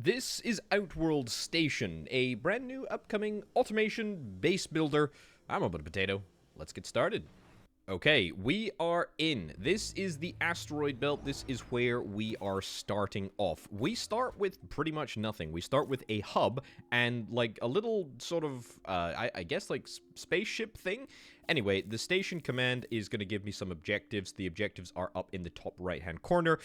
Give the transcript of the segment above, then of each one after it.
This is Outworld Station, a brand new upcoming automation base builder. I'm Orbital Potato. Let's get started. Okay, we are in. This is the asteroid belt. This is where we are starting off. We start with pretty much nothing. We start with a hub and like a little sort of, I guess like spaceship thing. Anyway, the station command is going to give me some objectives. The objectives are up in the top right-hand corner.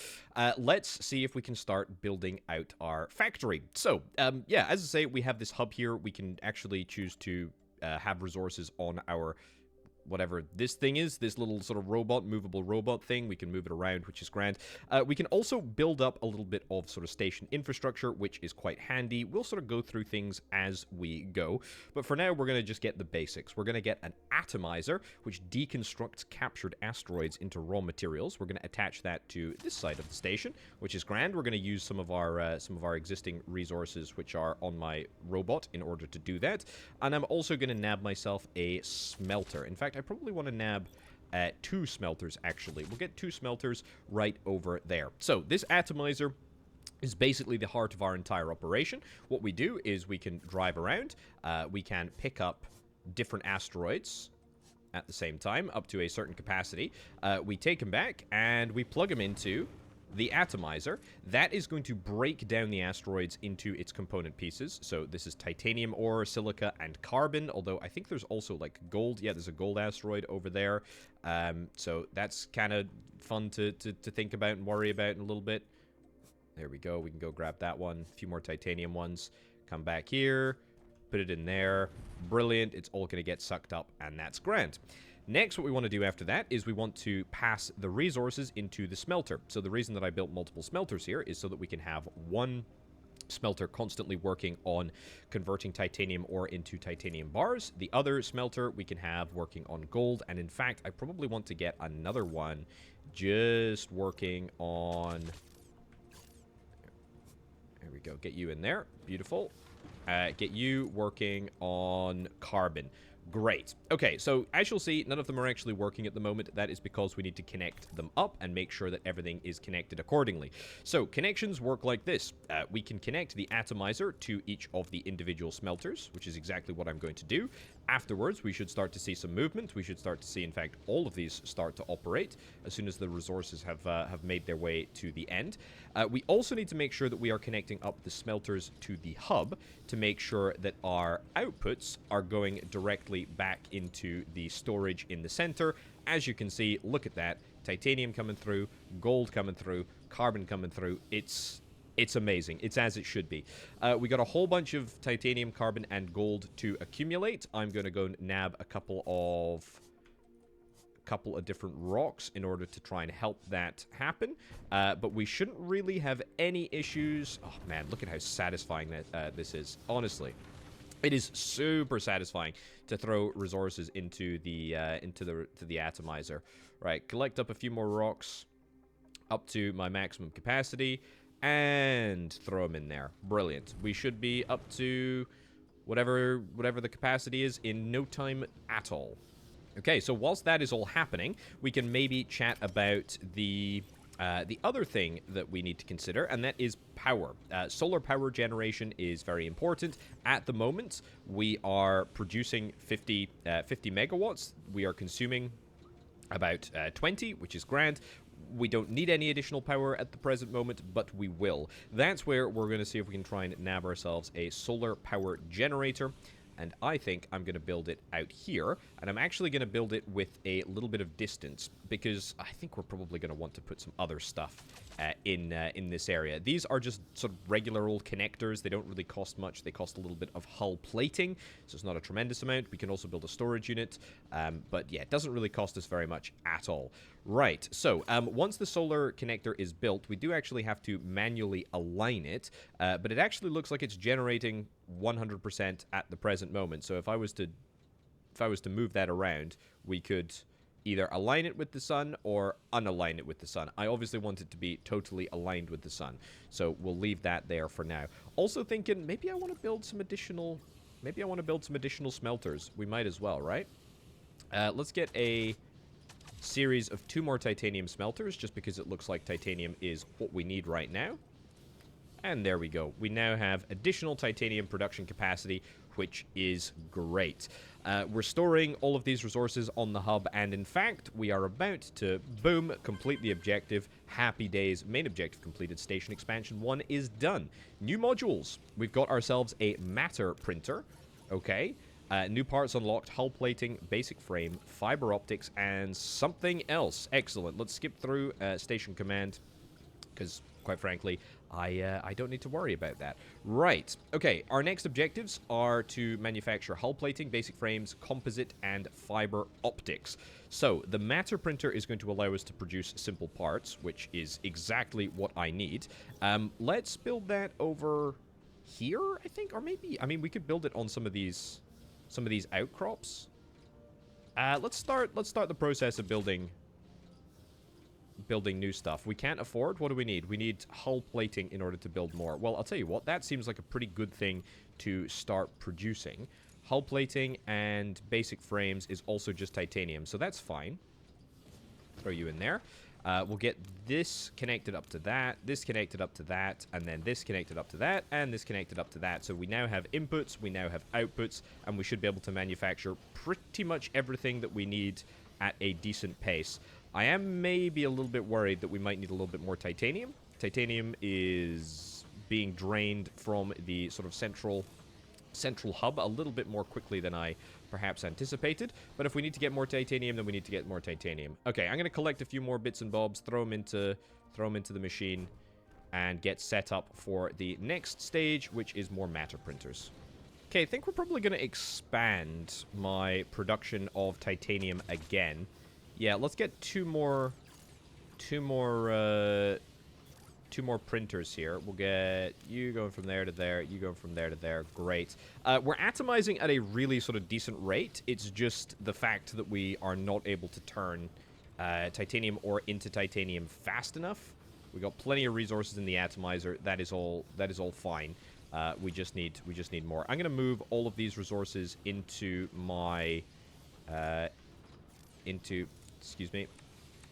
Let's see if we can start building out our factory. So, yeah, as I say, we have this hub here. We can actually choose to have resources on our whatever this thing is, this little sort of robot, movable robot thing. We can move it around, which is grand. We can also build up a little bit of sort of station infrastructure, which is quite handy. We'll sort of go through things as we go. But for now, we're going to just get the basics. We're going to get an atomizer, which deconstructs captured asteroids into raw materials. We're going to attach that to this side of the station, which is grand. We're going to use some of our existing resources, which are on my robot, in order to do that. And I'm also going to nab myself a smelter. In fact, I probably want to nab 2 smelters, actually. We'll get 2 smelters right over there. So, this atomizer is basically the heart of our entire operation. What we do is we can drive around. We can pick up different asteroids at the same time, up to a certain capacity. We take them back, and we plug them into the atomizer. That is going to break down the asteroids into its component pieces. So this is titanium ore, silica, and carbon, although I think there's also like gold. Yeah, there's a gold asteroid over there. So that's kind of fun to think about and worry about in a little bit. There we go. We can go grab that one. A few more titanium ones. Come back here. Put it in there. Brilliant. It's all going to get sucked up, and that's grand. Next, what we want to do after that is we want to pass the resources into the smelter. So the reason that I built multiple smelters here is so that we can have one smelter constantly working on converting titanium ore into titanium bars. The other smelter we can have working on gold. And in fact, I probably want to get another one just working on... There we go. Get you in there. Beautiful. Get you working on carbon. Great. Okay, so as you'll see, none of them are actually working at the moment. That is because we need to connect them up and make sure that everything is connected accordingly. So, connections work like this. We can connect the atomizer to each of the individual smelters, which is exactly what I'm going to do. Afterwards, we should start to see some movement. We should start to see, in fact, all of these start to operate as soon as the resources have made their way to the end. We also need to make sure that we are connecting up the smelters to the hub to make sure that our outputs are going directly back into the storage in the center. As you can see, look at that. Titanium coming through, gold coming through, carbon coming through. It's amazing. It's as it should be. We got a whole bunch of titanium, carbon, and gold to accumulate. I'm going to go nab a couple of different rocks in order to try and help that happen. But we shouldn't really have any issues. Oh man, look at how satisfying that this is. Honestly, it is super satisfying to throw resources into the atomizer. Right, collect up a few more rocks up to my maximum capacity and throw them in there. Brilliant. We should be up to whatever the capacity is in no time at all. Okay, so whilst that is all happening, we can maybe chat about the other thing that we need to consider, and that is power. Solar power generation is very important. At the moment, we are producing 50 megawatts. We are consuming about 20, which is grand. We don't need any additional power at the present moment, but we will. That's where we're going to see if we can try and nab ourselves a solar power generator. And I think I'm going to build it out here. And I'm actually going to build it with a little bit of distance, because I think we're probably going to want to put some other stuff in this area. These are just sort of regular old connectors. They don't really cost much. They cost a little bit of hull plating, so it's not a tremendous amount. We can also build a storage unit. But yeah, it doesn't really cost us very much at all. Right, so once the solar connector is built, we do actually have to manually align it. But it actually looks like it's generating 100% at the present moment. So if I was to move that around, we could either align it with the sun or unalign it with the sun. I obviously want it to be totally aligned with the sun, so we'll leave that there for now. Also thinking maybe I want to build some additional smelters. We might as well, right? Let's get a series of 2 more titanium smelters, just because it looks like titanium is what we need right now. And there we go. We now have additional titanium production capacity, which is great. We're storing all of these resources on the hub, and in fact, we are about to, boom, complete the objective. Happy days. Main objective completed. Station expansion 1 is done. New modules. We've got ourselves a matter printer. Okay. New parts unlocked. Hull plating, basic frame, fiber optics, and something else. Excellent. Let's skip through station command, because quite frankly, I don't need to worry about that. Right. Okay, our next objectives are to manufacture hull plating, basic frames, composite, and fiber optics. So, the matter printer is going to allow us to produce simple parts, which is exactly what I need. Let's build that over here, I think, or maybe, I mean, we could build it on some of these outcrops. Let's start the process of building new stuff. We can't afford. What do we need? We need hull plating in order to build more. Well, I'll tell you what, that seems like a pretty good thing to start producing. Hull plating and basic frames is also just titanium, so that's fine. Throw you in there. We'll get this connected up to that, this connected up to that, and then this connected up to that, and this connected up to that. So we now have inputs, we now have outputs, and we should be able to manufacture pretty much everything that we need at a decent pace. I am maybe a little bit worried that we might need a little bit more titanium. Titanium is being drained from the sort of central hub a little bit more quickly than I perhaps anticipated. But if we need to get more titanium, then we need to get more titanium. Okay, I'm going to collect a few more bits and bobs, throw them into the machine, and get set up for the next stage, which is more matter printers. Okay, I think we're probably going to expand my production of titanium again. Yeah, let's get two more printers here. We'll get you going from there to there, you going from there to there. Great. We're atomizing at a really sort of decent rate. It's just the fact that we are not able to turn titanium ore into titanium fast enough. We got plenty of resources in the atomizer. That is all fine. We just need more. I'm going to move all of these resources into my excuse me.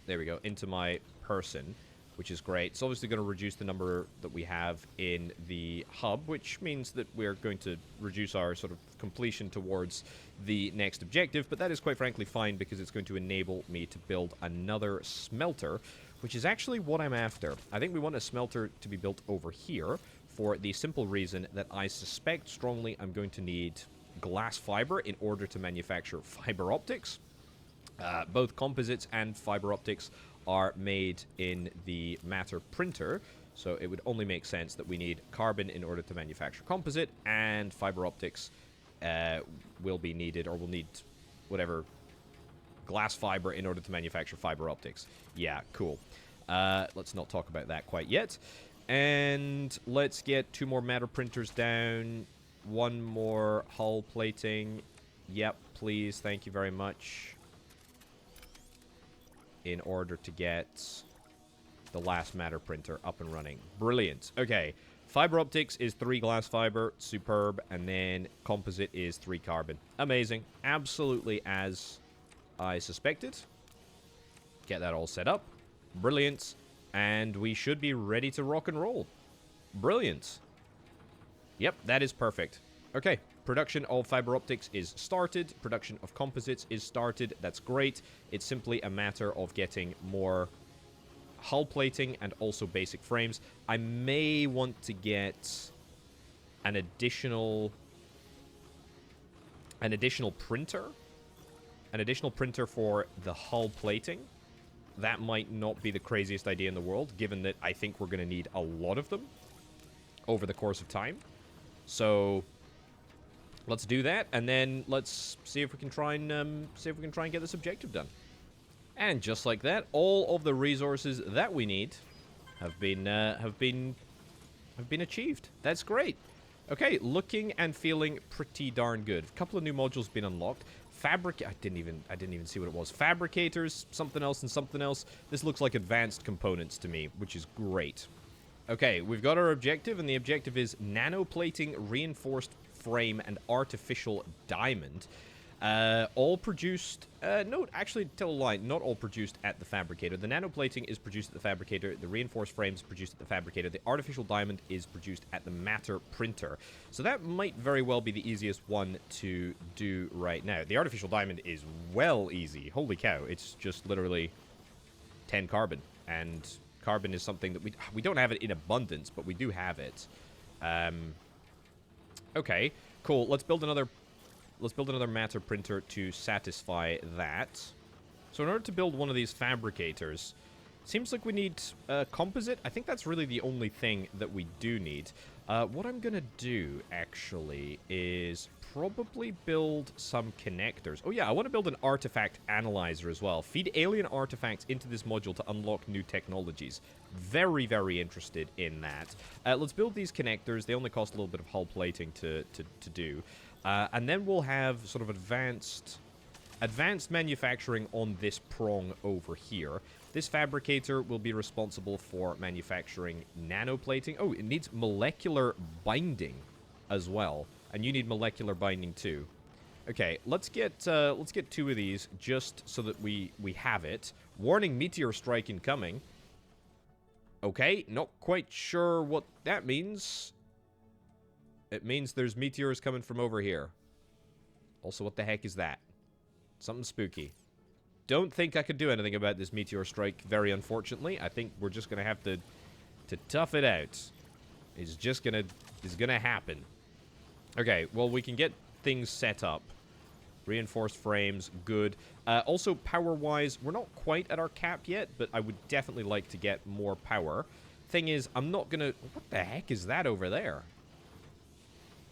There we go. Into my person, which is great. It's obviously going to reduce the number that we have in the hub, which means that we're going to reduce our sort of completion towards the next objective, but that is quite frankly fine because it's going to enable me to build another smelter, which is actually what I'm after. I think we want a smelter to be built over here for the simple reason that I suspect strongly I'm going to need glass fiber in order to manufacture fiber optics. Both composites and fiber optics are made in the matter printer, so it would only make sense that we need carbon in order to manufacture composite, and fiber optics will be needed, or we'll need whatever glass fiber in order to manufacture fiber optics. Yeah, cool. Let's not talk about that quite yet. And let's get 2 more matter printers down, 1 more hull plating. Yep, please, thank you very much. In order to get the last matter printer up and running. Brilliant. Okay. Fiber optics is 3 glass fiber. Superb. And then composite is 3 carbon. Amazing. Absolutely as I suspected. Get that all set up. Brilliant. And we should be ready to rock and roll. Brilliant. Yep, that is perfect. Okay. Production of fiber optics is started. Production of composites is started. That's great. It's simply a matter of getting more hull plating and also basic frames. I may want to get an additional printer. An additional printer for the hull plating. That might not be the craziest idea in the world, given that I think we're going to need a lot of them over the course of time. So let's do that, and then let's see if we can try and get this objective done. And just like that, all of the resources that we need have been achieved. That's great. Okay, looking and feeling pretty darn good. A couple of new modules been unlocked. I didn't even see what it was. Fabricators, something else, and something else. This looks like advanced components to me, which is great. Okay, we've got our objective, and the objective is nanoplating, reinforced frame, and artificial diamond. All produced... no, actually, tell a lie. Not all produced at the fabricator. The nanoplating is produced at the fabricator. The reinforced frames produced at the fabricator. The artificial diamond is produced at the matter printer. So that might very well be the easiest one to do right now. The artificial diamond is well easy. Holy cow. It's just literally 10 carbon. And carbon is something that we don't have it in abundance, but we do have it. Okay, cool. Let's build another matter printer to satisfy that. So in order to build one of these fabricators, seems like we need composite. I think that's really the only thing that we do need. What I'm gonna do, actually, is probably build some connectors. Oh yeah, I want to build an artifact analyzer as well. Feed alien artifacts into this module to unlock new technologies. Very, very interested in that. Let's build these connectors. They only cost a little bit of hull plating to do. And then we'll have sort of advanced manufacturing on this prong over here. This fabricator will be responsible for manufacturing nanoplating. Oh, it needs molecular binding as well. And you need molecular binding too. Okay, let's get 2 of these just so that we have it. Warning, meteor strike incoming. Okay, not quite sure what that means. It means there's meteors coming from over here. Also, what the heck is that? Something spooky. Don't think I could do anything about this meteor strike, very unfortunately. I think we're just gonna have to tough it out. It's gonna happen. Okay, well, we can get things set up. Reinforced frames, good. Also, power-wise, we're not quite at our cap yet, but I would definitely like to get more power. Thing is, I'm not gonna... What the heck is that over there?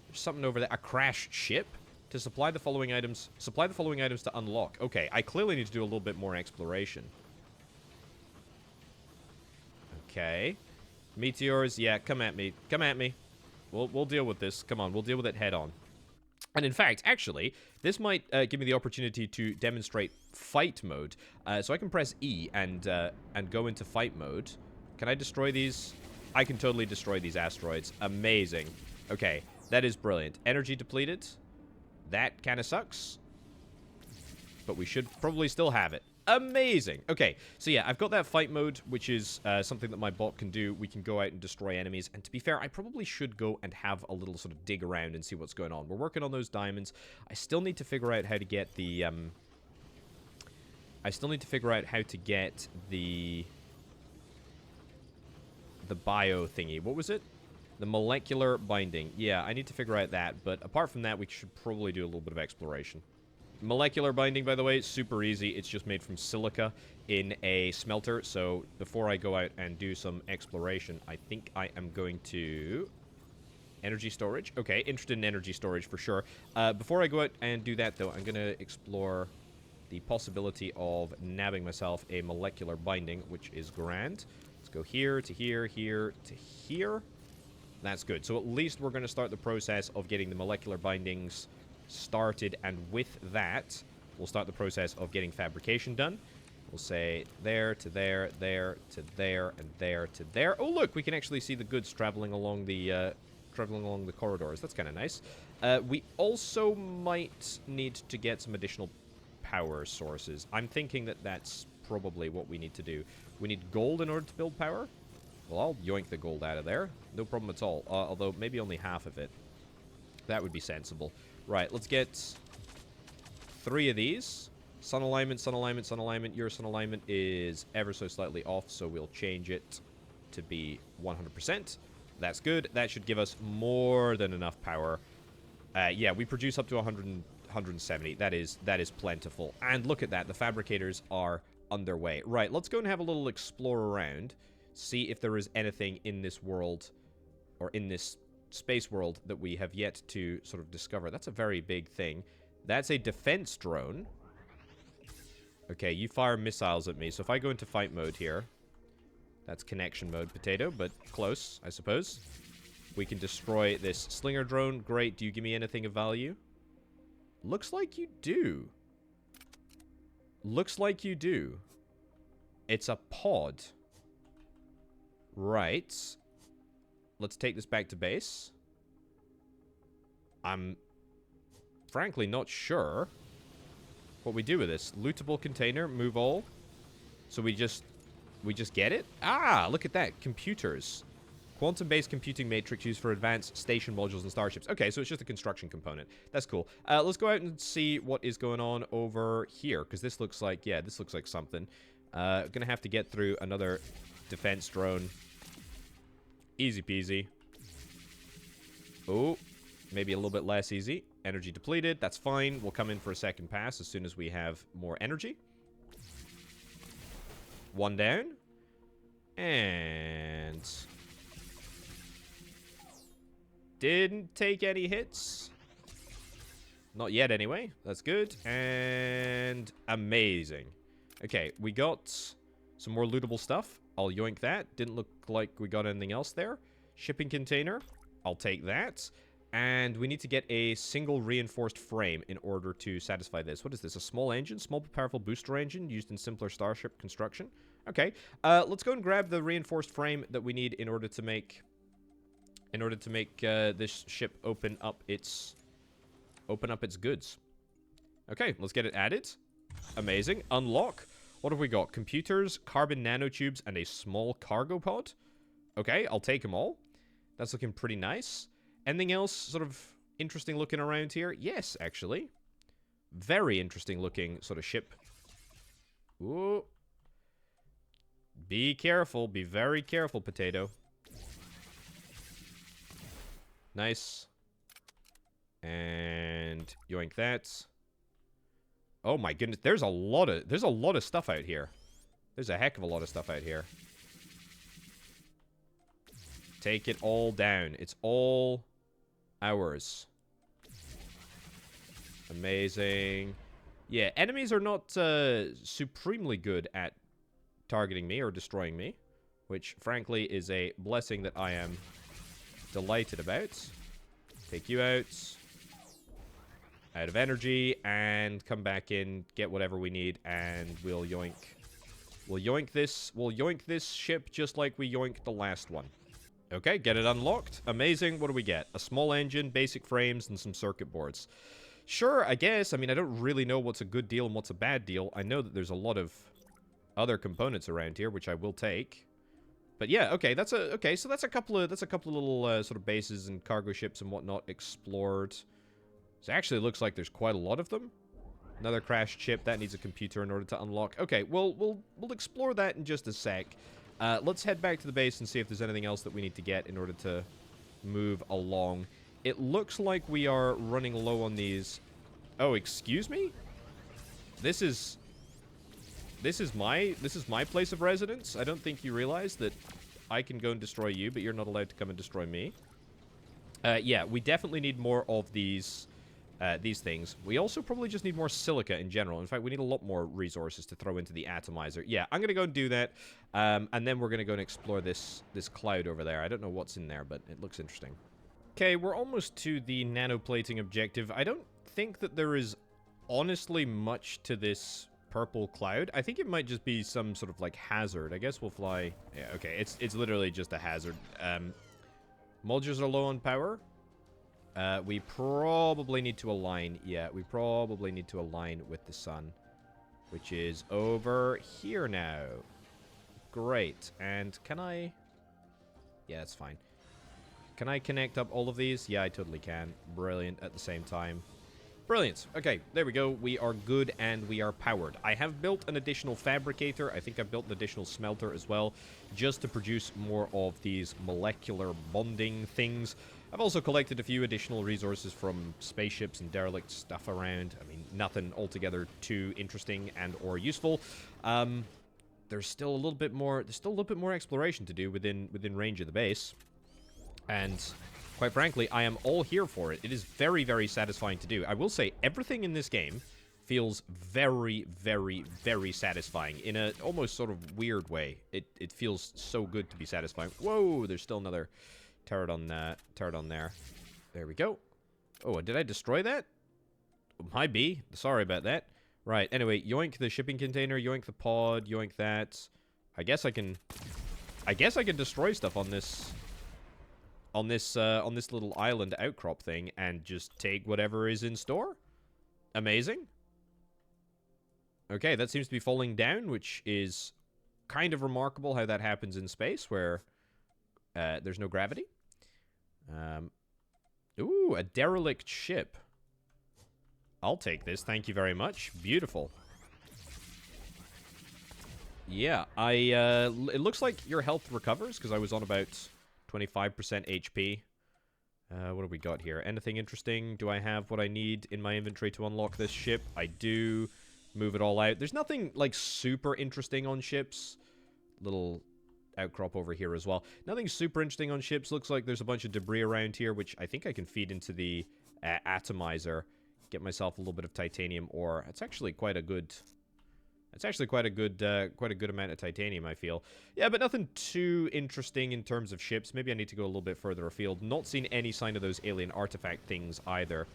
There's something over there. A crashed ship? To supply the following items... Supply the following items to unlock. Okay, I clearly need to do a little bit more exploration. Okay. Meteors, yeah, come at me. Come at me. We'll deal with this. Come on, we'll deal with it head on. And in fact, actually, this might give me the opportunity to demonstrate fight mode. So I can press E and go into fight mode. Can I destroy these? I can totally destroy these asteroids. Amazing. Okay, that is brilliant. Energy depleted. That kind of sucks. But we should probably still have it. Amazing. Okay, so yeah, I've got that fight mode, which is something that my bot can do. We can go out and destroy enemies. And to be fair, I probably should go and have a little sort of dig around and see what's going on. We're working on those diamonds. I still need to figure out how to get the... the bio thingy. What was it? The molecular binding. Yeah, I need to figure out that. But apart from that, we should probably do a little bit of exploration. Molecular binding, by the way, super easy. It's just made from silica in a smelter. So before I go out and do some exploration, I think I am going to... Energy storage. Okay, interested in energy storage for sure. Before I go out and do that, though, I'm going to explore the possibility of nabbing myself a molecular binding, which is grand. Let's go here to here, here to here. That's good. So at least we're going to start the process of getting the molecular bindings started, and with that, we'll start the process of getting fabrication done. We'll say there to there, there to there, and there to there. Oh, look, we can actually see the goods traveling along the corridors. That's kind of nice. We also might need to get some additional power sources. I'm thinking that that's probably what we need to do. We need gold in order to build power. Well, I'll yoink the gold out of there. No problem at all. Although, maybe only half of it. That would be sensible. Right, let's get 3 of these. Sun alignment, sun alignment, sun alignment. Your sun alignment is ever so slightly off, so we'll change it to be 100%. That's good. That should give us more than enough power. Yeah, we produce up to 170. That is plentiful. And look at that. The fabricators are underway. Right, let's go and have a little explore around. See if there is anything in this world, or in this space world, that we have yet to sort of discover. That's a very big thing. That's a defense drone. Okay, you fire missiles at me. So if I go into fight mode here, that's connection mode, Potato, but close, I suppose. We can destroy this slinger drone. Great. Do you give me anything of value? Looks like you do. Looks like you do. It's a pod. Right. Let's take this back to base. I'm frankly not sure what we do with this. Lootable container, move all. So we just get it? Ah, look at that. Computers. Quantum-based computing matrix used for advanced station modules and starships. Okay, so it's just a construction component. That's cool. Let's go out and see what is going on over here, because this looks like, yeah, this looks like something. Gonna have to get through another defense drone. Easy peasy. Oh, maybe a little bit less easy. Energy depleted. That's fine. We'll come in for a second pass as soon as we have more energy. One down. And... didn't take any hits. Not yet, anyway. That's good. And amazing. Okay, we got some more lootable stuff. I'll yoink that. Didn't look like we got anything else there. Shipping container. I'll take that. And we need to get a single reinforced frame in order to satisfy this. What is this? A small engine? Small but powerful booster engine used in simpler starship construction. Okay. Let's go and grab the reinforced frame that we need in order to make... this ship open up its goods. Okay, let's get it added. Amazing. Unlock. What have we got? Computers, carbon nanotubes, and a small cargo pod. Okay, I'll take them all. That's looking pretty nice. Anything else sort of interesting looking around here? Yes, actually. Very interesting looking sort of ship. Ooh. Be careful. Be very careful, Potato. Nice. And yoink that. Oh my goodness, there's a lot of stuff out here. There's a heck of a lot of stuff out here. Take it all down. It's all ours. Amazing. Yeah, enemies are not supremely good at targeting me or destroying me, which frankly is a blessing that I am delighted about. Take you out. Out of energy, and come back in, get whatever we need, and we'll yoink. We'll yoink this ship just like we yoinked the last one. Okay, get it unlocked. Amazing. What do we get? A small engine, basic frames, and some circuit boards. Sure, I guess. I mean, I don't really know what's a good deal and what's a bad deal. I know that there's a lot of other components around here, which I will take. But yeah, okay, so that's a couple of little sort of bases and cargo ships and whatnot explored. So it actually looks like there's quite a lot of them. Another crashed ship that needs a computer in order to unlock. Okay, we'll explore that in just a sec. Let's head back to the base and see if there's anything else that we need to get in order to move along. It looks like we are running low on these. Oh, excuse me? This is my place of residence. I don't think you realize that I can go and destroy you, but you're not allowed to come and destroy me. Yeah, we definitely need more of these things. We also probably just need more silica in general. In fact, we need a lot more resources to throw into the atomizer. Yeah, I'm gonna go and do that, and then we're gonna go and explore this cloud over there. I don't know what's in there, but it looks interesting. Okay, we're almost to the nanoplating objective. I don't think that there is honestly much to this purple cloud. I think it might just be some sort of like hazard. I guess we'll fly. Yeah, okay, it's literally just a hazard. Modules are low on power. We probably need to align. Yeah, we probably need to align with the sun, which is over here now. Great. And can I... yeah, that's fine. Can I connect up all of these? Yeah, I totally can. Brilliant at the same time. Brilliant. Okay, there we go. We are good and we are powered. I have built an additional fabricator. I think I built an additional smelter as well, just to produce more of these molecular bonding things. I've also collected a few additional resources from spaceships and derelict stuff around. I mean, nothing altogether too interesting and or useful. There's still a little bit more. There's still a little bit more exploration to do within range of the base, and quite frankly, I am all here for it. It is very, very satisfying to do. I will say everything in this game feels very, very, very satisfying in a almost sort of weird way. It feels so good to be satisfying. Whoa, there's still another turret on there. There we go. Oh, did I destroy that? Might be. Sorry about that. Right, anyway, yoink the shipping container, yoink the pod, yoink that. I guess I can destroy stuff on this little island outcrop thing and just take whatever is in store. Amazing. Okay, that seems to be falling down, which is kind of remarkable how that happens in space, where there's no gravity. Ooh, a derelict ship. I'll take this, thank you very much. Beautiful. Yeah, it looks like your health recovers, because I was on about 25% HP. What have we got here? Anything interesting? Do I have what I need in my inventory to unlock this ship? I do. Move it all out. There's nothing, like, super interesting on ships. Little outcrop over here as well. Nothing super interesting on ships. Looks like there's a bunch of debris around here, which I think I can feed into the atomizer. Get myself a little bit of titanium ore. It's actually quite a good... It's actually quite a good amount of titanium, I feel. Yeah, but nothing too interesting in terms of ships. Maybe I need to go a little bit further afield. Not seen any sign of those alien artifact things either.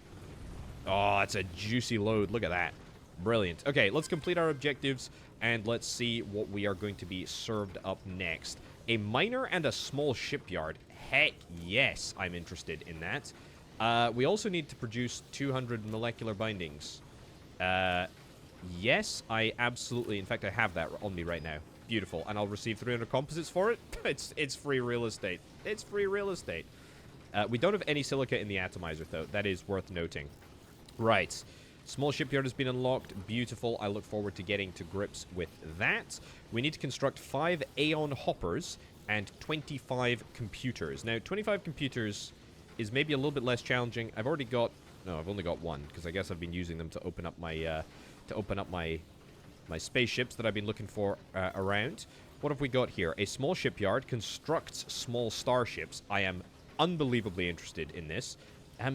Oh, that's a juicy load. Look at that. Brilliant. Okay, let's complete our objectives, and let's see what we are going to be served up next. A miner and a small shipyard. Heck yes, I'm interested in that. We also need to produce 200 molecular bindings. Yes, I absolutely... In fact, I have that on me right now. Beautiful. And I'll receive 300 composites for it. It's free real estate. It's free real estate. We don't have any silica in the atomizer, though. That is worth noting. Right. Small shipyard has been unlocked. Beautiful. I look forward to getting to grips with that. We need to construct 5 Aeon hoppers and 25 computers. Now, 25 computers is maybe a little bit less challenging. I've already got... No, I've only got one, because I guess I've been using them to open up my... my spaceships that I've been looking for around. What have we got here? A small shipyard constructs small starships. I am unbelievably interested in this.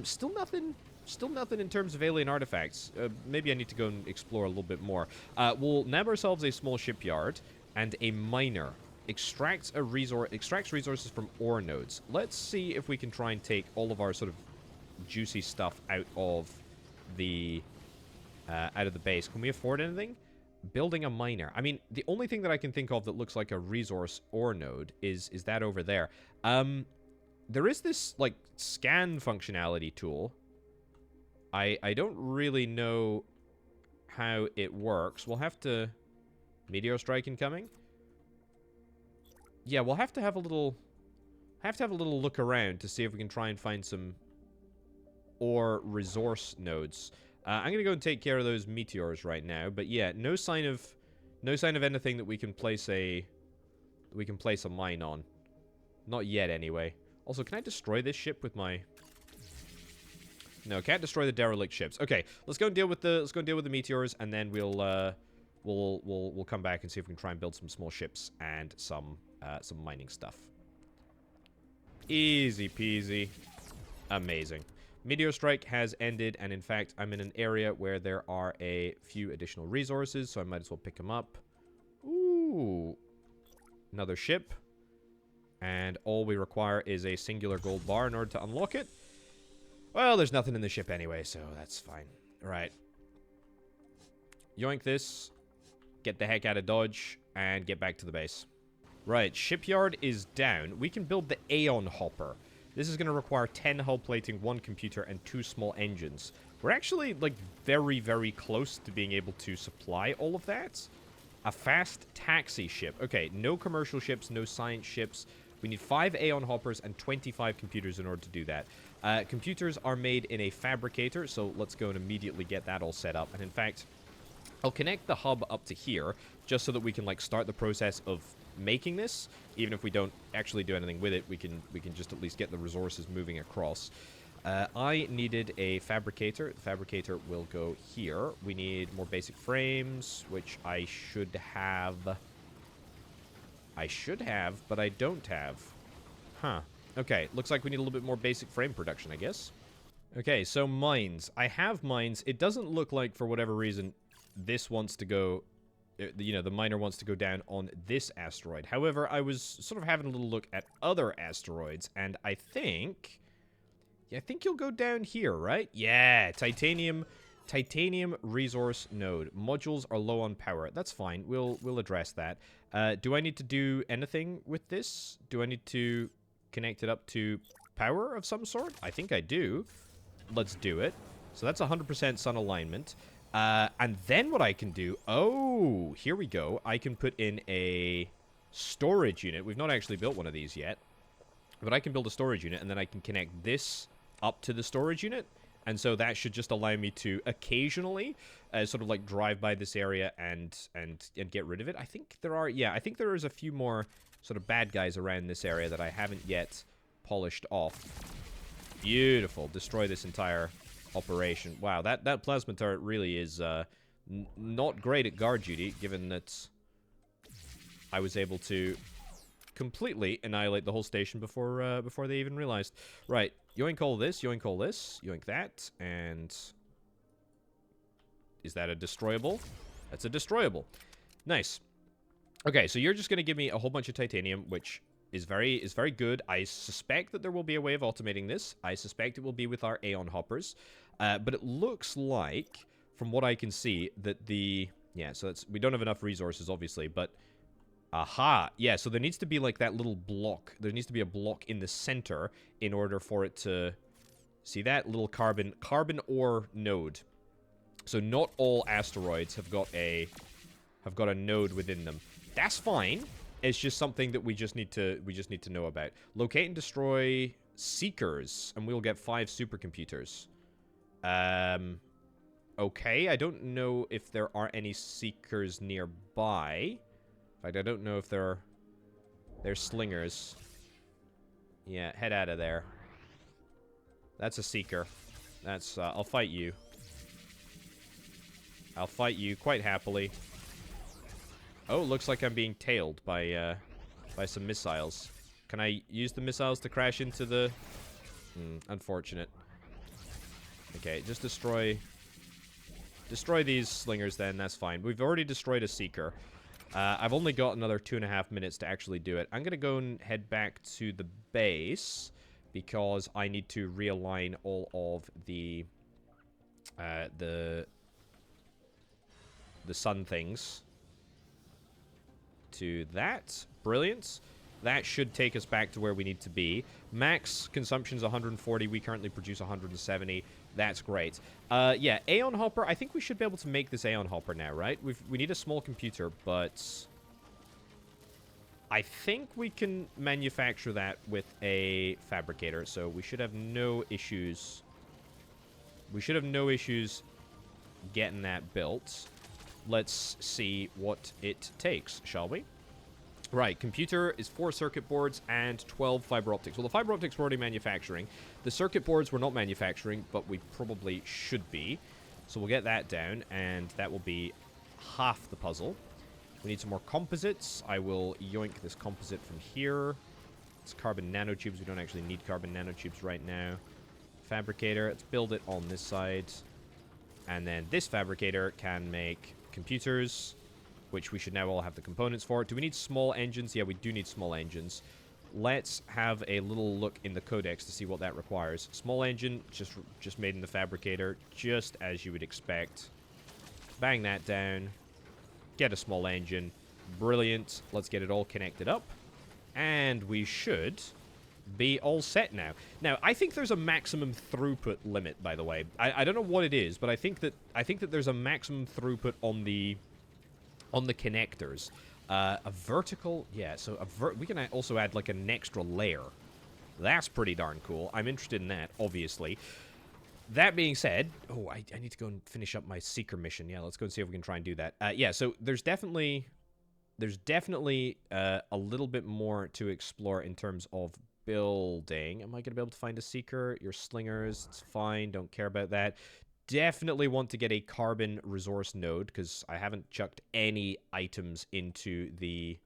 Still nothing in terms of alien artifacts. Maybe I need to go and explore a little bit more. We'll nab ourselves a small shipyard and a miner. Extracts resources from ore nodes. Let's see if we can try and take all of our sort of juicy stuff out of the base. Can we afford anything? Building a miner. I mean, the only thing that I can think of that looks like a resource ore node is that over there. There is this, like, scan functionality tool. I don't really know how it works. We'll have to... Meteor strike incoming? Yeah, we'll have to have a little... look around to see if we can try and find some ore resource nodes. I'm gonna go and take care of those meteors right now, but yeah, no sign of anything that we can place a mine on. Not yet, anyway. Also, can I destroy this ship with my... No, can't destroy the derelict ships. Okay, let's go and deal with the meteors, and then we'll come back and see if we can try and build some small ships and some mining stuff. Easy peasy. Amazing. Meteor strike has ended, and in fact, I'm in an area where there are a few additional resources, so I might as well pick them up. Ooh. Another ship. And all we require is a singular gold bar in order to unlock it. Well, there's nothing in the ship anyway, so that's fine. Alright. Yoink this. Get the heck out of Dodge, and get back to the base. Right, shipyard is down. We can build the Aeon hopper. This is going to require 10 hull plating, 1 computer, and 2 small engines. We're actually, like, very, very close to being able to supply all of that. A fast taxi ship. Okay, no commercial ships, no science ships. We need 5 Aeon hoppers and 25 computers in order to do that. Computers are made in a fabricator, so let's go and immediately get that all set up. And in fact, I'll connect the hub up to here, just so that we can, like, start the process of making this. Even if we don't actually do anything with it, we can just at least get the resources moving across. I needed a fabricator. The fabricator will go here. We need more basic frames, which I should have. But I don't have. Huh. Okay, looks like we need a little bit more basic frame production, I guess. Okay, so mines. I have mines. It doesn't look like, for whatever reason, this wants to go... You know, the miner wants to go down on this asteroid. However, I was sort of having a little look at other asteroids, and I think... Yeah, I think you'll go down here, right? Yeah, titanium resource node. Modules are low on power. That's fine. We'll address that. Do I need to do anything with this? Do I need to connect it up to power of some sort? I think I do. Let's do it. So that's 100% sun alignment. And then what I can do... Oh, here we go. I can put in a storage unit. We've not actually built one of these yet. But I can build a storage unit, and then I can connect this up to the storage unit. And so that should just allow me to occasionally sort of like drive by this area and get rid of it. I think there are... Yeah, I think there is a few more sort of bad guys around this area that I haven't yet polished off. Beautiful. Destroy this entire operation. Wow, that plasma turret really is not great at guard duty, given that I was able to completely annihilate the whole station before they even realized. Right, yoink all this, yoink all this, yoink that, and... Is that a destroyable? That's a destroyable. Nice. Okay, so you're just going to give me a whole bunch of titanium, which is very good. I suspect that there will be a way of automating this. I suspect it will be with our Aeon hoppers. But it looks like, from what I can see, that the... Yeah, so we don't have enough resources, obviously, but... Aha! Yeah, so there needs to be, like, that little block. There needs to be a block in the center in order for it to... See that? Little carbon ore node. So not all asteroids have got a node within them. That's fine. It's just something that we just need to know about. Locate and destroy seekers, and we'll get 5 supercomputers. Okay, I don't know if there are any seekers nearby. In fact, I don't know if they're slingers. Yeah, head out of there. That's a seeker. That's I'll fight you. I'll fight you quite happily. Oh, looks like I'm being tailed by some missiles. Can I use the missiles to crash into the... unfortunate. Okay, just destroy these slingers then, that's fine. We've already destroyed a seeker. I've only got another 2.5 minutes to actually do it. I'm gonna go and head back to the base because I need to realign all of the sun things to that. Brilliant. That should take us back to where we need to be. Max consumption is 140. We currently produce 170. That's great. Yeah, Aeon Hopper. I think we should be able to make this Aeon Hopper now, right? We need a small computer, but I think we can manufacture that with a fabricator, so we should have no issues. We should have no issues getting that built. Let's see what it takes, shall we? Right, computer is 4 circuit boards and 12 fiber optics. Well, the fiber optics we're already manufacturing. The circuit boards we're not manufacturing, but we probably should be. So we'll get that down, and that will be half the puzzle. We need some more composites. I will yoink this composite from here. It's carbon nanotubes. We don't actually need carbon nanotubes right now. Fabricator. Let's build it on this side. And then this fabricator can make computers, which we should now all have the components for. Do we need small engines? Yeah, we do need small engines. Let's have a little look in the codex to see what that requires. Small engine, just made in the fabricator, just as you would expect. Bang that down. Get a small engine. Brilliant. Let's get it all connected up. And we should be all set now. Now, I think there's a maximum throughput limit, by the way. I don't know what it is, but I think that there's a maximum throughput on the connectors. A vertical, yeah, so we can also add like an extra layer. That's pretty darn cool. I'm interested in that, obviously. That being said, oh, I need to go and finish up my Seeker mission. Yeah, let's go and see if we can try and do that. Yeah, so there's definitely a little bit more to explore in terms of building. Am I going to be able to find a Seeker? Your slingers, it's fine. Don't care about that. Definitely want to get a carbon resource node, because I haven't chucked any items into the...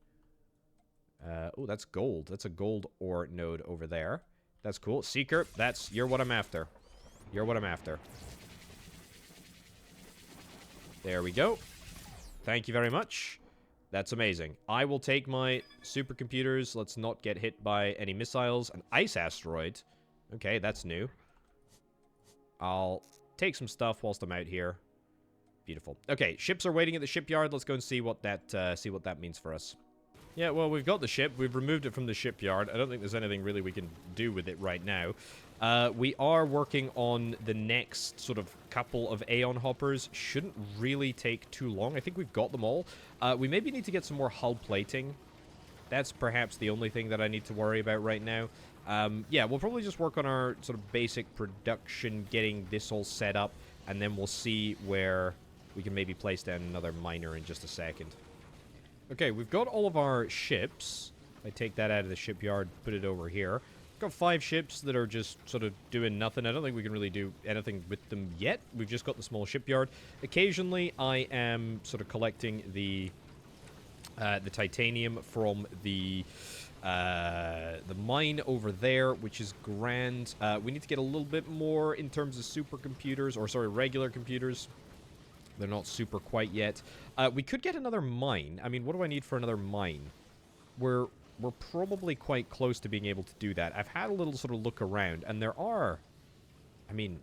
oh, that's gold. That's a gold ore node over there. That's cool. Seeker, you're what I'm after. You're what I'm after. There we go. Thank you very much. That's amazing. I will take my supercomputers. Let's not get hit by any missiles. An ice asteroid. Okay, that's new. I'll take some stuff whilst I'm out here. Beautiful. Okay, ships are waiting at the shipyard. Let's go and see what that means for us. Yeah, well, we've got the ship. We've removed it from the shipyard. I don't think there's anything really we can do with it right now. We are working on the next sort of couple of Aeon hoppers. Shouldn't really take too long. I think we've got them all. We maybe need to get some more hull plating. That's perhaps the only thing that I need to worry about right now. Yeah, we'll probably just work on our sort of basic production, getting this all set up, and then we'll see where we can maybe place down another miner in just a second. Okay, we've got all of our ships. I take that out of the shipyard, put it over here. Got 5 ships that are just sort of doing nothing. I don't think we can really do anything with them yet. We've just got the small shipyard. Occasionally, I am sort of collecting the titanium from the mine over there, which is grand. We need to get a little bit more in terms of supercomputers, or sorry, regular computers. They're not super quite yet. We could get another mine. I mean, what do I need for another mine? We're probably quite close to being able to do that. I've had a little sort of look around, and there are, I mean,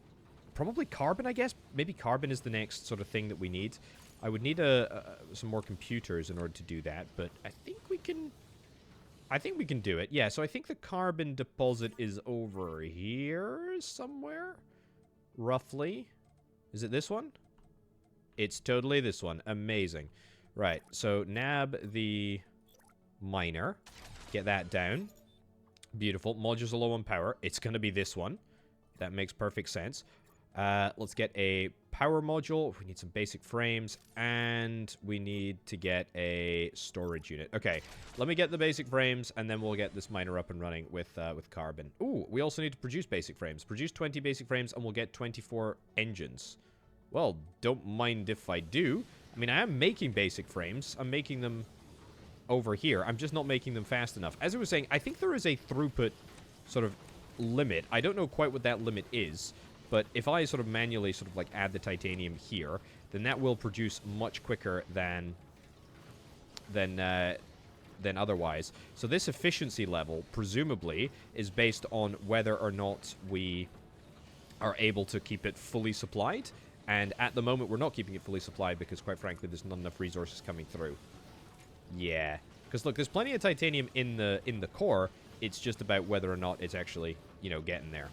probably carbon, I guess. Maybe carbon is the next sort of thing that we need. I would need some more computers in order to do that, but I think we can do it. Yeah, so I think the carbon deposit is over here somewhere, roughly. Is it this one? It's totally this one. Amazing. Right, so nab the miner. Get that down. Beautiful. Modules are low on power. It's going to be this one. That makes perfect sense. Let's get a power module. We need some basic frames, and we need to get a storage unit. Okay, let me get the basic frames, and then we'll get this miner up and running with carbon. Ooh, we also need to produce basic frames. Produce 20 basic frames, and we'll get 24 engines. Well, don't mind if I do. I mean, I am making basic frames. I'm making them over here. I'm just not making them fast enough. As I was saying, I think there is a throughput sort of limit. I don't know quite what that limit is, but if I sort of manually sort of like add the titanium here, then that will produce much quicker than otherwise. So this efficiency level, presumably, is based on whether or not we are able to keep it fully supplied. And at the moment, we're not keeping it fully supplied because, quite frankly, there's not enough resources coming through. Yeah. Because, look, there's plenty of titanium in the core. It's just about whether or not it's actually, you know, getting there.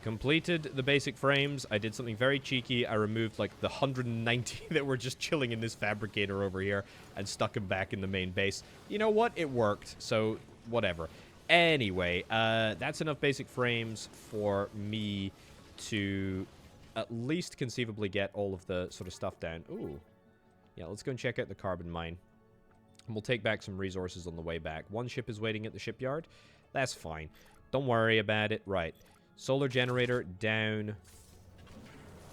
Completed the basic frames. I did something very cheeky. I removed, like, the 190 that were just chilling in this fabricator over here and stuck them back in the main base. You know what? It worked. So, whatever. Anyway, that's enough basic frames for me to at least conceivably get all of the sort of stuff down. Ooh. Yeah, let's go and check out the carbon mine. And we'll take back some resources on the way back. One ship is waiting at the shipyard. That's fine. Don't worry about it. Right. Solar generator down.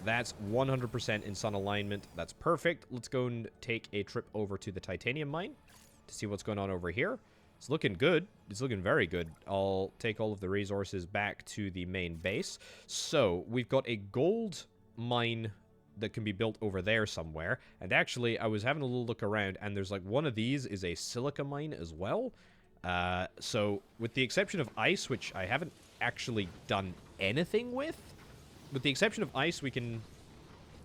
That's 100% in sun alignment. That's perfect. Let's go and take a trip over to the titanium mine to see what's going on over here. It's looking good. It's looking very good. I'll take all of the resources back to the main base. So, we've got a gold mine that can be built over there somewhere. And actually, I was having a little look around, and there's like one of these is a silica mine as well. So, with the exception of ice, which I haven't actually done anything with the exception of ice, we can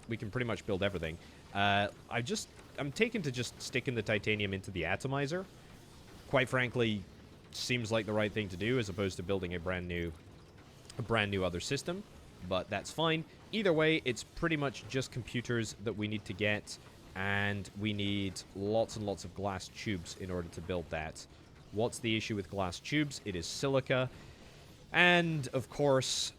pretty much build everything. I'm taken to just sticking the titanium into the atomizer. Quite frankly, seems like the right thing to do as opposed to building a brand new other system, but that's fine. Either way, it's pretty much just computers that we need to get, and we need lots and lots of glass tubes in order to build that. What's the issue with glass tubes? It is silica, and of course,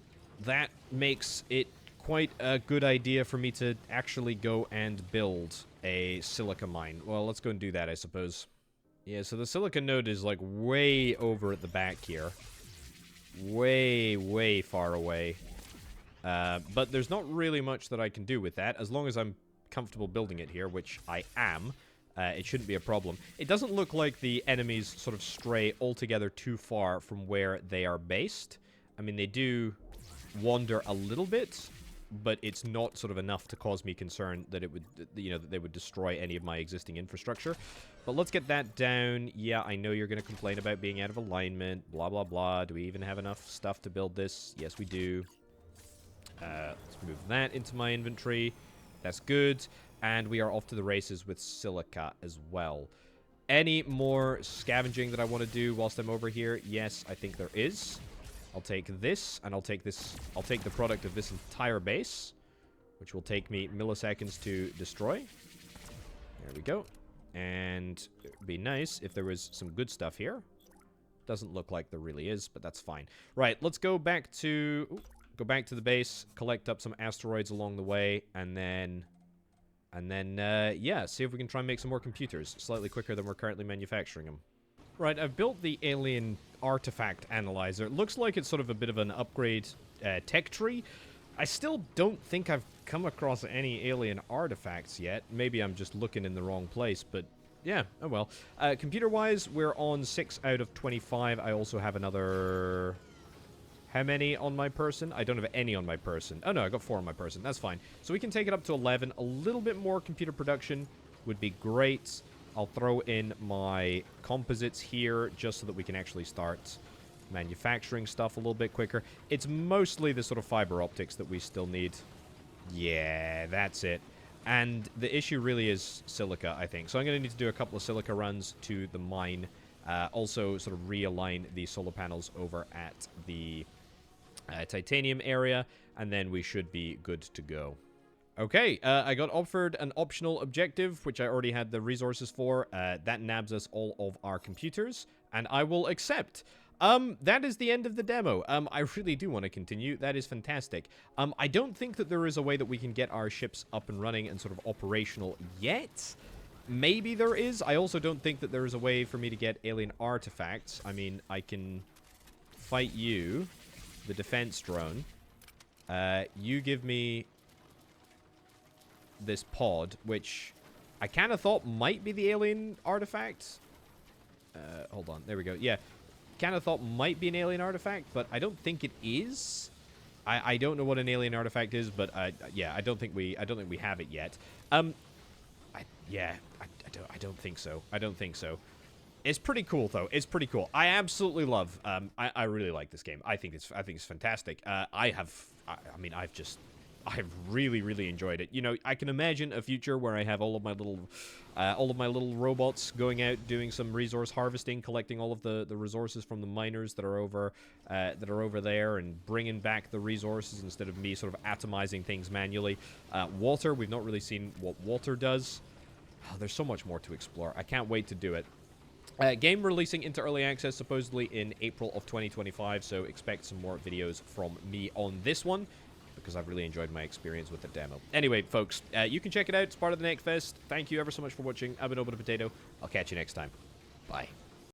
that makes it quite a good idea for me to actually go and build a silica mine. Well, let's go and do that, I suppose. Yeah, so the silica node is, like, way over at the back here. Way, way far away. But there's not really much that I can do with that. As long as I'm comfortable building it here, which I am, it shouldn't be a problem. It doesn't look like the enemies sort of stray altogether too far from where they are based. I mean, they do wander a little bit, but it's not sort of enough to cause me concern that it would, you know, that they would destroy any of my existing infrastructure. But let's get that down. Yeah, I know you're going to complain about being out of alignment, blah, blah, blah. Do we even have enough stuff to build this? Yes, we do. Let's move that into my inventory. That's good. And we are off to the races with silica as well. Any more scavenging that I want to do whilst I'm over here? Yes, I think there is. I'll take this, and I'll take this. I'll take the product of this entire base, which will take me milliseconds to destroy. There we go. And it would be nice if there was some good stuff here. Doesn't look like there really is, but that's fine. Right, let's go back to... Ooh, go back to the base, collect up some asteroids along the way, and then, yeah, see if we can try and make some more computers slightly quicker than we're currently manufacturing them. Right, I've built the alien artifact analyzer. It looks like it's sort of a bit of an upgrade tech tree. I still don't think I've come across any alien artifacts yet. Maybe I'm just looking in the wrong place, but yeah, oh well. Computer-wise, we're on 6 out of 25. I also have another... How many on my person? I don't have any on my person. Oh no, I got 4 on my person. That's fine. So we can take it up to 11. A little bit more computer production would be great. I'll throw in my composites here just so that we can actually start manufacturing stuff a little bit quicker. It's mostly the sort of fiber optics that we still need. Yeah, that's it. And the issue really is silica, I think. So I'm going to need to do a couple of silica runs to the mine. Also sort of realign the solar panels over at the titanium area, and then we should be good to go. Okay, I got offered an optional objective, which I already had the resources for. That nabs us all of our computers, and I will accept. That is the end of the demo. I really do want to continue. That is fantastic. I don't think that there is a way that we can get our ships up and running and sort of operational yet. Maybe there is. I also don't think that there is a way for me to get alien artifacts. I mean, I can fight you, the defense drone. You give me this pod, which I kind of thought might be the alien artifact. Hold on. There we go. Yeah. Kind of thought might be an alien artifact, but I don't think it is. I don't know what an alien artifact is, but yeah, I don't think we have it yet. I don't think so. I don't think so. It's pretty cool though. It's pretty cool. I absolutely love. I really like this game. I think it's fantastic. I've really enjoyed it. You know, I can imagine a future where I have all of my little robots going out doing some resource harvesting, collecting all of the resources from the miners that are over there, and bringing back the resources instead of me sort of atomizing things manually. Water, we've not really seen what water does. Oh, there's so much more to explore. I can't wait to do it. Game releasing into early access supposedly in April of 2025, so expect some more videos from me on this one, because I've really enjoyed my experience with the demo. Anyway, folks, you can check it out. It's part of the Next Fest. Thank you ever so much for watching. I've been Orbital Potato. I'll catch you next time. Bye.